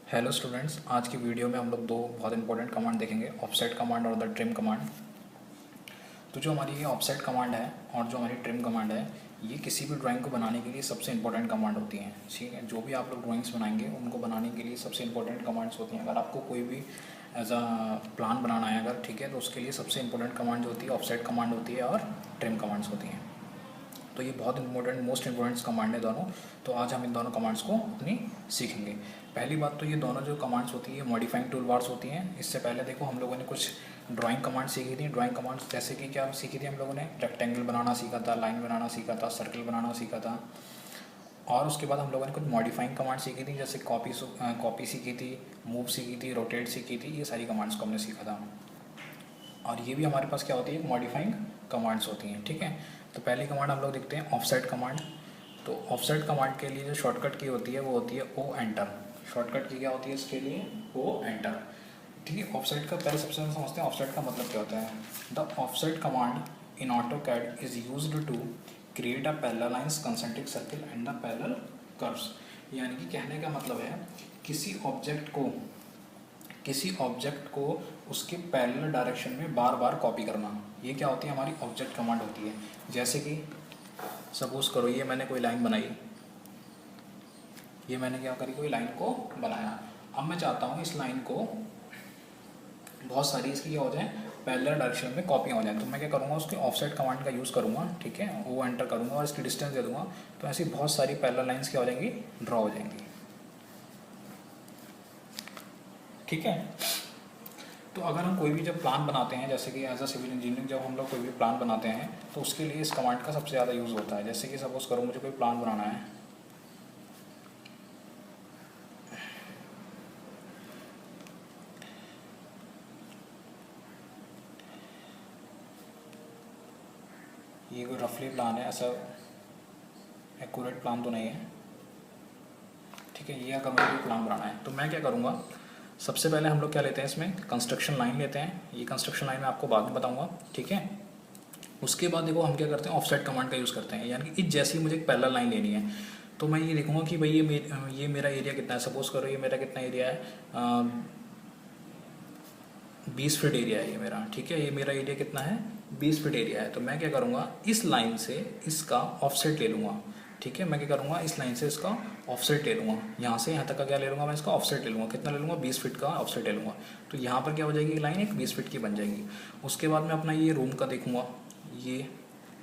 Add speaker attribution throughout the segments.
Speaker 1: Hello students, आज की video में हम लोग दो बहुत इंपॉर्टेंट कमांड देखेंगे, ऑफसेट कमांड और द ट्रिम कमांड। तो जो हमारी ये ऑफसेट कमांड है और जो हमारी ट्रिम कमांड है, ये किसी भी ड्राइंग को बनाने के लिए सबसे इंपॉर्टेंट कमांड होती हैं। ठीक है, जो भी आप लोग ड्राइंग्स बनाएंगे उनको बनाने के लिए सबसे इंपॉर्टेंट कमांड्स होती हैं। अगर आपको कोई भी एज अ प्लान बनाना है अगर, ठीक है, तो उसके लिए सबसे इंपॉर्टेंट कमांड जो होती है ऑफसेट कमांड होती है और ट्रिम कमांड्स होती हैं। तो ये बहुत इंपॉर्टेंट, मोस्ट इंपॉर्टेंट कमांड है दोनों। तो आज हम इन दोनों कमांड्स को अपनी सीखेंगे। पहली बात तो ये दोनों जो कमांड्स होती है मॉडिफाइंग टूल बार्स होती हैं। इससे पहले देखो हम लोगों ने कुछ ड्राइंग कमांड सीखी थी। ड्राइंग कमांड्स जैसे कि क्या सीखी थी हम लोगों ने, रेक्टेंगल बनाना सीखा था, लाइन बनाना सीखा था, सर्कल बनाना सीखा था। और उसके बाद हम लोगों ने कुछ मॉडिफाइंग कमांड सीखी थी, जैसे कॉपी सीखी थी, मूव सीखी थी, रोटेट सीखी थी। ये सारी कमांड्स को हमने सीखा था। और ये भी हमारे पास क्या होती है, मॉडिफाइंग कमांड्स होती हैं। ठीक है, तो पहली कमांड हम लोग देखते हैं ऑफसेट कमांड। तो ऑफसेट कमांड के लिए जो शॉर्टकट की होती है वो होती है ओ एंटर। शॉर्टकट की क्या होती है इसके लिए, ओ एंटर। ठीक है, ऑफसेट का पहले सबसे समझते हैं ऑफसेट का मतलब क्या होता है। The offset command in AutoCAD is used to create a parallel lines, concentric circle and the parallel curves. यानी कि कहने का मतलब है किसी ऑब्जेक्ट को उसके पैरेलल डायरेक्शन में बार बार कॉपी करना। ये क्या होती है, हमारी ऑब्जेक्ट कमांड होती है। जैसे कि सपोज करो ये मैंने कोई लाइन बनाई, ये मैंने क्या करी, कोई लाइन को बनाया। अब मैं चाहता हूँ इस लाइन को बहुत सारी इसकी क्या हो जाए, पैरेलल डायरेक्शन में कॉपियाँ हो जाए। तो मैं क्या करूँगा, उसके ऑफसेट कमांड का यूज़ करूँगा। ठीक है, वो एंटर करूँगा और इसकी डिस्टेंस दे दूँगा। तो ऐसी बहुत सारी पैरेलल लाइन्स क्या हो जाएंगी, ड्रॉ हो जाएंगी। ठीक है, तो अगर हम कोई भी जब प्लान बनाते हैं, जैसे कि एज अ सिविल इंजीनियरिंग जब हम लोग कोई भी प्लान बनाते हैं तो उसके लिए इस कमांड का सबसे ज़्यादा यूज़ होता है। जैसे कि सपोज करो मुझे कोई प्लान बनाना है, ये कोई रफली प्लान है, ऐसा एक्यूरेट प्लान तो नहीं है। ठीक है, ये अगर मुझे कोई प्लान बनाना है तो मैं क्या करूँगा, सबसे पहले हम लोग क्या लेते हैं, इसमें कंस्ट्रक्शन लाइन लेते हैं। ये कंस्ट्रक्शन लाइन मैं आपको बाद में बताऊँगा। ठीक है, उसके बाद देखो हम क्या करते हैं, ऑफसेट कमांड का यूज़ करते हैं। यानी कि इस जैसी मुझे एक पैरेलल लाइन लेनी है तो मैं ये देखूंगा कि भाई ये मेरा एरिया कितना है। सपोज करो ये मेरा कितना एरिया है, 20 फीट एरिया है ये मेरा। ठीक है, ये मेरा एरिया कितना है, 20 फीट एरिया है। तो मैं क्या करूँगा, इस लाइन से इसका ऑफसेट ले लूँगा। ठीक है, मैं क्या करूँगा, इस लाइन से इसका ऑफसेट ले लूँगा। यहाँ से यहाँ तक का क्या ले लूँगा, मैं इसका ऑफसेट ले लूँगा। कितना ले लूँगा, 20 फीट का ऑफसेट ले लूँगा। तो यहाँ पर क्या हो जाएगी, लाइन एक 20 फीट की बन जाएगी। उसके बाद मैं अपना ये रूम का देखूँगा,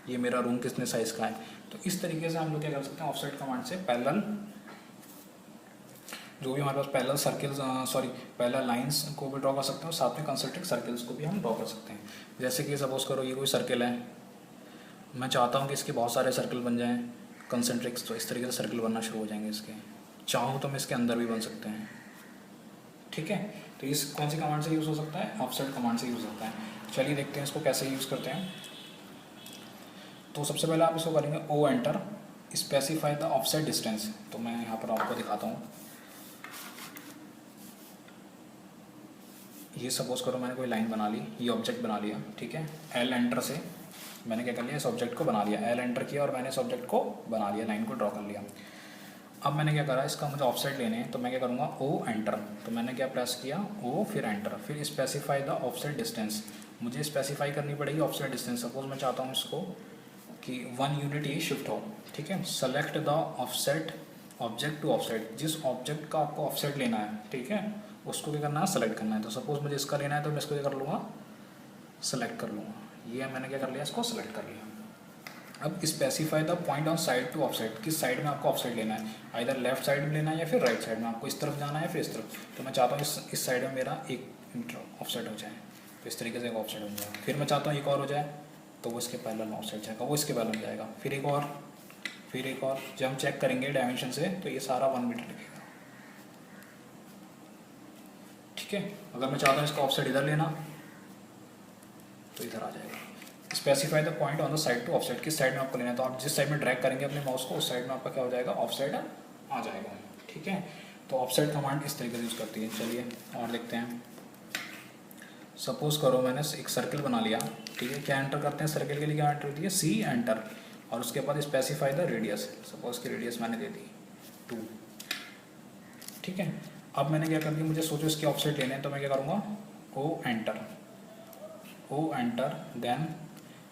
Speaker 1: ये मेरा रूम कितने साइज़ का है। तो इस तरीके से हम लोग क्या कर सकते हैं, ऑफसेट कमांड से पैरेलल जो भी हमारे पास पैरेलल सर्किल्स पैरेलल लाइंस को भी ड्रॉ कर सकते हैं और साथ में कंसेंट्रिक सर्किल्स को भी हम ड्रॉ कर सकते हैं। जैसे कि सपोज करो ये कोई सर्किल है, मैं चाहता हूँ कि इसके बहुत सारे सर्किल बन जाएं कंसेंट्रिक्स। तो इस तरीके से सर्किल बनना शुरू हो जाएंगे इसके। चाहूँ तो मैं इसके अंदर भी बन सकते हैं। ठीक है, तो इस कौन सी कमांड से यूज़ हो सकता है, ऑफसेट कमांड से यूज़ होता है। चलिए देखते हैं इसको कैसे यूज़ करते हैं। तो सबसे पहले आप इसको करेंगे O enter, specify the offset distance. तो मैं यहाँ पर आपको दिखाता हूँ। ये सपोज करो मैंने कोई लाइन बना ली, ये ऑब्जेक्ट बना लिया। ठीक है, एल एंटर से मैंने क्या कर लिया, इस ऑब्जेक्ट को बना लिया। एल एंटर किया और मैंने इस ऑब्जेक्ट को बना लिया, लाइन को ड्रॉ कर लिया। अब मैंने क्या करा, इसका मुझे ऑफसेट लेने हैं तो मैं क्या करूँगा, ओ एंटर। तो मैंने क्या प्रेस किया, ओ फिर एंटर, फिर स्पेसिफाई द ऑफसेट डिस्टेंस। मुझे स्पेसिफाई करनी पड़ेगी ऑफसेट डिस्टेंस। सपोज मैं चाहता हूँ इसको कि 1 यूनिट ये शिफ्ट हो। ठीक है, select the offset object to offset. जिस ऑब्जेक्ट का आपको ऑफसेट लेना है, ठीक है, उसको क्या करना है, सेलेक्ट करना है। तो सपोज मुझे इसका लेना है तो मैं इसको क्या कर लूँगा, सेलेक्ट कर लूँगा। ये मैंने क्या कर लिया, इसको सेलेक्ट कर लिया। अब specify the point on side to offset. किस साइड में आपको ऑफसेट लेना है, आइदर लेफ्ट साइड में लेना है या फिर राइट साइड में, आपको इस तरफ जाना है फिर इस तरफ। तो मैं चाहता हूँ इस साइड में मेरा 1 मीटर ऑफसेट हो जाए। तो इस तरीके से एक ऑफसेट बन जाएगा। फिर मैं चाहता हूँ एक और हो जाए, तो वो इसके पैरेलल में ऑफसेट जाएगा, वो इसके पैरेलल में जाएगा। फिर एक और, फिर एक और। जब हम चेक करेंगे डायमेंशन से तो ये सारा 1 मीटर लिखेगा। ठीक है, अगर मैं चाहता हूँ इसका ऑफसेट इधर लेना तो इधर आ जाएगा। Specify the point on the side to offset. किस साइड में आपको लेना है, तो आप जिस साइड में ड्रैग करेंगे अपने माउस को उस साइड में आपका क्या हो जाएगा, ऑफसेट आ जाएगा। ठीक है, तो ऑफसेट कमांड इस तरीके से यूज़ करती है। चलिए और देखते हैं। सपोज करो मैंने एक सर्किल बना लिया। ठीक है, क्या एंटर करते हैं सर्किल के लिए, क्या एंटर होती है, सी एंटर। और उसके बाद स्पेसिफाई द रेडियस। सपोज की रेडियस मैंने दे दी 2। ठीक है, अब मैंने क्या कर दिया, मुझे सोचो इसके ऑफसेट लेने हैं, तो मैं क्या करूँगा, ओ एंटर, देन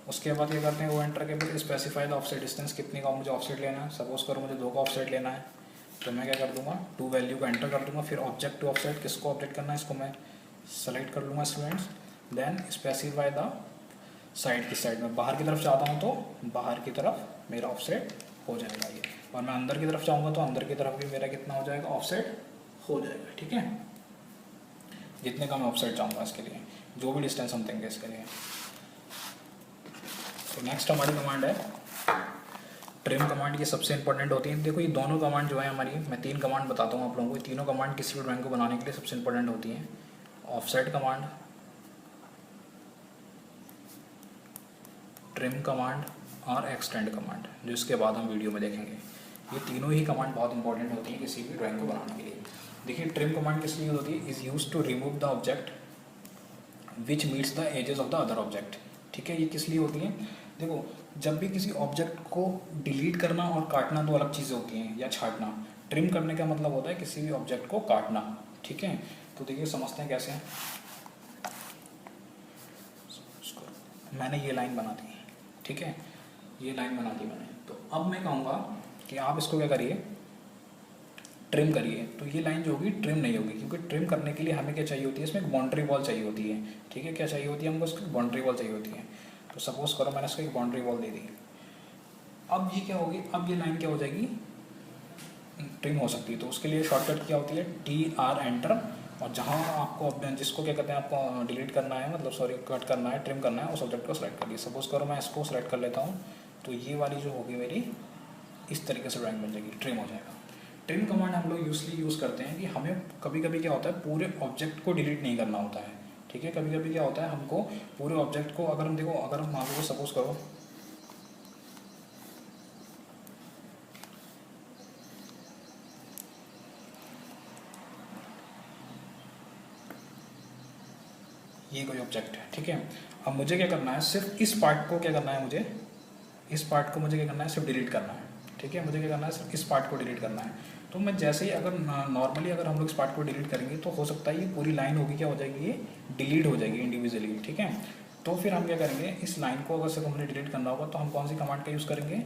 Speaker 1: उसके बाद क्या करते हैं, ओ एंटर के बाद स्पेसिफाई द ऑफसेट डिस्टेंस, कितने का मुझे ऑफसेट लेना है। सपोज करो मुझे 2 का ऑफसेट लेना है, तो मैं क्या कर दूंगा, 2 वैल्यू को एंटर कर दूंगा। फिर ऑब्जेक्ट टू ऑफसेट, किसको ऑब्जेक्ट करना है, इसको मैं सेलेक्ट कर लूँगा students. Then specify the side, की साइड में बाहर की तरफ चाहता हूँ तो बाहर की तरफ मेरा ऑफसेट हो जाएगा ये, और मैं अंदर की तरफ चाहूँगा तो अंदर की तरफ भी मेरा कितना हो जाएगा, ऑफसेट हो जाएगा। ठीक है, जितने का मैं ऑफसेट चाहूँगा इसके लिए, जो भी डिस्टेंस हम देंगे इसके लिए। तो नेक्स्ट हमारी कमांड है ट्रिम कमांड। ये सबसे इंपॉर्टेंट होती है। देखो ये दोनों कमांड जो है हमारी, मैं 3 कमांड बताता हूँ आप लोगों को। ये तीनों कमांड किसी भी ड्राइंग को बनाने के लिए सबसे इंपॉर्टेंट होती हैं। ऑफसेट कमांड, ट्रिम कमांड और एक्सटेंड कमांड, जो इसके बाद हम वीडियो में देखेंगे। ये तीनों ही कमांड बहुत इंपॉर्टेंट होती है किसी भी ड्राइंग को बनाने के लिए। देखिए ट्रिम कमांड किस लिए होती है, is use to remove the object which meets the edges of the other object. ठीक है, ये किस लिए होती है, देखो जब भी किसी ऑब्जेक्ट को डिलीट करना और काटना दो अलग चीज़ें होती हैं, या छाटना। ट्रिम करने का मतलब होता है किसी भी ऑब्जेक्ट को काटना। ठीक है, तो देखिए समझते हैं कैसे। मैंने ये लाइन बना दी, ठीक है, ये लाइन बना दी मैंने। तो अब मैं कहूँगा कि आप इसको क्या करिए, ट्रिम करिए। तो ये लाइन जो होगी ट्रिम नहीं होगी, क्योंकि ट्रिम करने के लिए हमें क्या चाहिए होती है, इसमें एक बाउंड्री वॉल चाहिए होती है। ठीक है, क्या चाहिए होती है हमको, इसकी बाउंड्री वॉल चाहिए होती है। तो सपोज करो मैंने इसको एक बाउंड्री वॉल दे दी। अब ये क्या होगी, अब ये लाइन क्या हो जाएगी, ट्रिम हो सकती है। तो उसके लिए शॉर्टकट क्या होती है, TR एंटर। और जहाँ आपको जिसको क्या कहते हैं, आपको डिलीट करना है, मतलब सॉरी कट करना है, ट्रिम करना है, उस ऑब्जेक्ट को सेलेक्ट करिए। सपोज करो मैं इसको सेलेक्ट कर लेता हूँ, तो ये वाली जो होगी मेरी इस तरीके से ड्राइंग बन जाएगी, ट्रिम हो जाएगा। ट्रिम कमांड हम लोग यूज़ करते हैं कि हमें कभी कभी क्या होता है, पूरे ऑब्जेक्ट को डिलीट नहीं करना होता है। ठीक है, कभी कभी क्या होता है, हमको पूरे ऑब्जेक्ट को, अगर हम देखो, अगर हम मान लो सपोज करो ये कोई ऑब्जेक्ट है, ठीक है। अब मुझे क्या करना है, सिर्फ इस पार्ट को क्या करना है, मुझे इस पार्ट को मुझे क्या करना है, सिर्फ डिलीट करना है। ठीक है, मुझे क्या करना है, सिर्फ इस पार्ट को डिलीट करना है। तो मैं जैसे ही अगर नॉर्मली अगर हम लोग इस पार्ट को डिलीट करेंगे, तो हो सकता है ये पूरी लाइन होगी, क्या हो जाएगी, ये डिलीट हो जाएगी इंडिविजुअली। ठीक है, तो फिर हम क्या करेंगे, इस लाइन को अगर सिर्फ हमने डिलीट करना होगा, तो हम कौन सी कमांड का यूज़ करेंगे,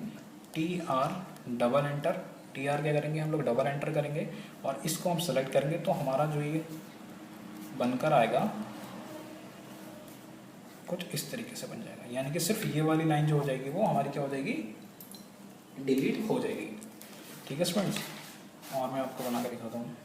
Speaker 1: TR डबल एंटर। TR क्या करेंगे हम लोग, डबल एंटर करेंगे, और इसको हम सेलेक्ट करेंगे। तो हमारा जो ये बनकर आएगा कुछ इस तरीके से बन जाएगा, यानी कि सिर्फ ये वाली लाइन जो हो जाएगी वो हमारी क्या हो जाएगी, डिलीट हो जाएगी। ठीक है स्टूडेंट्स, और मैं आपको बना कर दिखाता हूँ।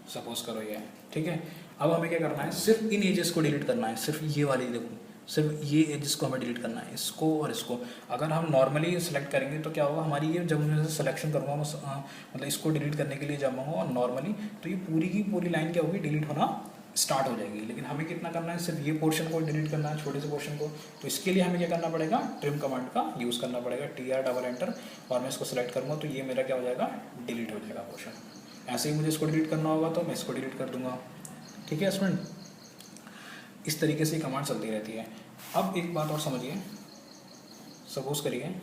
Speaker 1: सपोज करो ये है, ठीक है। अब हमें क्या करना है, सिर्फ इन एजेस को डिलीट करना है, सिर्फ ये वाली, देखो सिर्फ ये एजेस को हमें डिलीट करना है, इसको और इसको। अगर हम नॉर्मली सेलेक्ट करेंगे तो क्या होगा, हमारी ये जब मैं सिलेक्शन करूँगा, मतलब इसको डिलीट करने के लिए जाऊँगा नॉर्मली, तो ये पूरी की पूरी लाइन क्या होगी, डिलीट होना स्टार्ट हो जाएगी। लेकिन हमें कितना करना है, सिर्फ ये पोर्शन को डिलीट करना है, छोटे से पोर्शन को। तो इसके लिए हमें क्या करना पड़ेगा, ट्रिम कमांड का यूज़ करना पड़ेगा, TR डबल एंटर, और मैं इसको सेलेक्ट करूँगा तो ये मेरा क्या हो जाएगा, डिलीट हो जाएगा पोर्शन। ऐसे ही मुझे इसको डिलीट करना होगा तो मैं इसको डिलीट कर दूंगा। ठीक है स्टूडेंट, इस तरीके से कमांड चलती रहती है। अब एक बात और समझिए, सपोज करिए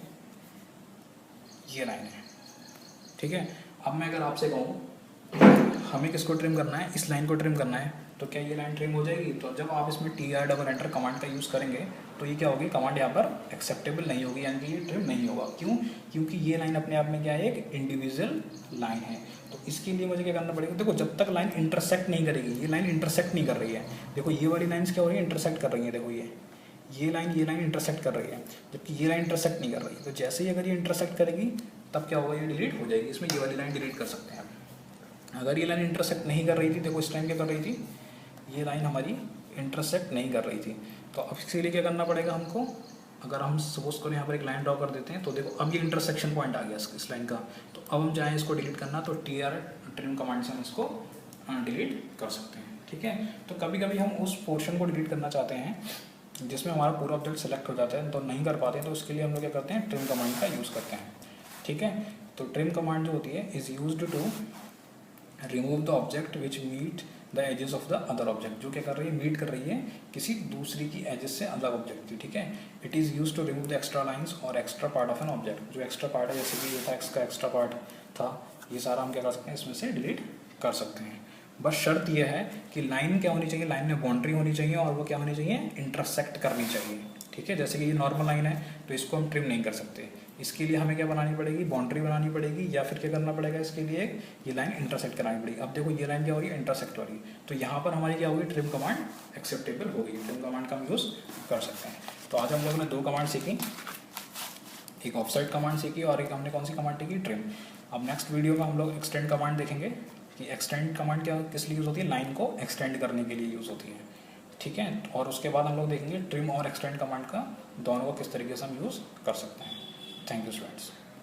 Speaker 1: ये लाइन है, ठीक है। अब मैं अगर आपसे कहूँ हमें किसको ट्रिम करना है, इस लाइन को ट्रिम करना है, तो क्या ये लाइन ट्रिम हो जाएगी। तो जब आप इसमें TR डबल एंटर कमांड का यूज़ करेंगे, तो ये क्या होगी, कमांड यहाँ पर एक्सेप्टेबल नहीं होगी, यानी कि ये ट्रिम नहीं होगा। क्यों, क्योंकि ये लाइन अपने आप में क्या है, एक इंडिविजुअल लाइन है। तो इसके लिए मुझे क्या करना पड़ेगा, देखो जब तक लाइन इंटरसेक्ट नहीं करेगी, ये लाइन इंटरसेक्ट नहीं कर रही है, देखो ये वाली लाइन्स क्या हो रही है, इंटरसेक्ट कर रही है। देखो ये लाइन इंटरसेक्ट कर रही है, जबकि ये लाइन इंटरसेक्ट नहीं कर रही है। तो जैसे ही अगर ये इंटरसेक्ट करेगी, तब क्या होगा, ये डिलीट हो जाएगी। इसमें ये वाली लाइन डिलीट कर सकते हैं। अगर ये लाइन इंटरसेक्ट नहीं कर रही थी, देखो इस टाइम क्या कर रही थी, ये लाइन हमारी इंटरसेक्ट नहीं कर रही थी। तो अब इसके लिए क्या करना पड़ेगा हमको, अगर हम सपोज करें यहाँ पर एक लाइन ड्रॉ कर देते हैं, तो देखो अब ये इंटरसेक्शन पॉइंट आ गया इस लाइन का। तो अब हम चाहें इसको डिलीट करना, तो TR ट्रिम कमांड से हम इसको डिलीट कर सकते हैं। ठीक है, तो कभी कभी हम उस पोर्शन को डिलीट करना चाहते हैं जिसमें हमारा पूरा ऑब्जेक्ट सेलेक्ट हो जाता है, तो नहीं कर पाते हैं, तो उसके लिए हम लोग क्या करते हैं, ट्रिम कमांड का यूज़ करते हैं। ठीक है, तो ट्रिम कमांड जो होती है is used to remove the object which meet the edges of the other object, जो क्या कर रही है, मीट कर रही है किसी दूसरी की एजेस से अलग ऑब्जेक्ट की, ठीक है। It is use to remove the extra lines और extra part of an object, जो एक्स्ट्रा पार्ट है जैसे कि ये था, एक्स का एक्स्ट्रा पार्ट था, ये सारा हम क्या कर सकते हैं, इसमें से डिलीट कर सकते हैं। बस शर्त यह है कि लाइन क्या होनी चाहिए, लाइन में बाउंड्री होनी चाहिए और वो क्या होनी चाहिए, इंटरसेक्ट करनी चाहिए, ठीक है। जैसे कि ये नॉर्मल लाइन है तो इसको हम ट्रिम नहीं कर सकते, इसके लिए हमें क्या बनानी पड़ेगी, बाउंड्री बनानी पड़ेगी, या फिर क्या करना पड़ेगा इसके लिए, ये लाइन इंटरसेक्ट करानी पड़ेगी। अब देखो ये लाइन क्या हो रही है, इंटरसेक्ट हो रही है, तो यहाँ पर हमारी क्या होगी, ट्रिम कमांड एक्सेप्टेबल होगी, ट्रिम कमांड का हम यूज़ कर सकते हैं। तो आज हम लोगों ने 2 कमांड सीखी, एक ऑफसेट कमांड सीखी और एक हमने कौन सी कमांड सीखी, ट्रिम। अब नेक्स्ट वीडियो में हम लोग एक्सटेंड कमांड देखेंगे कि एक्सटेंड कमांड क्या किस लिए यूज़ होती है, लाइन को एक्सटेंड करने के लिए यूज़ होती है, ठीक है। और उसके बाद हम लोग देखेंगे ट्रिम और एक्सटेंड कमांड का दोनों को किस तरीके से हम यूज़ कर सकते हैं। Thank you students.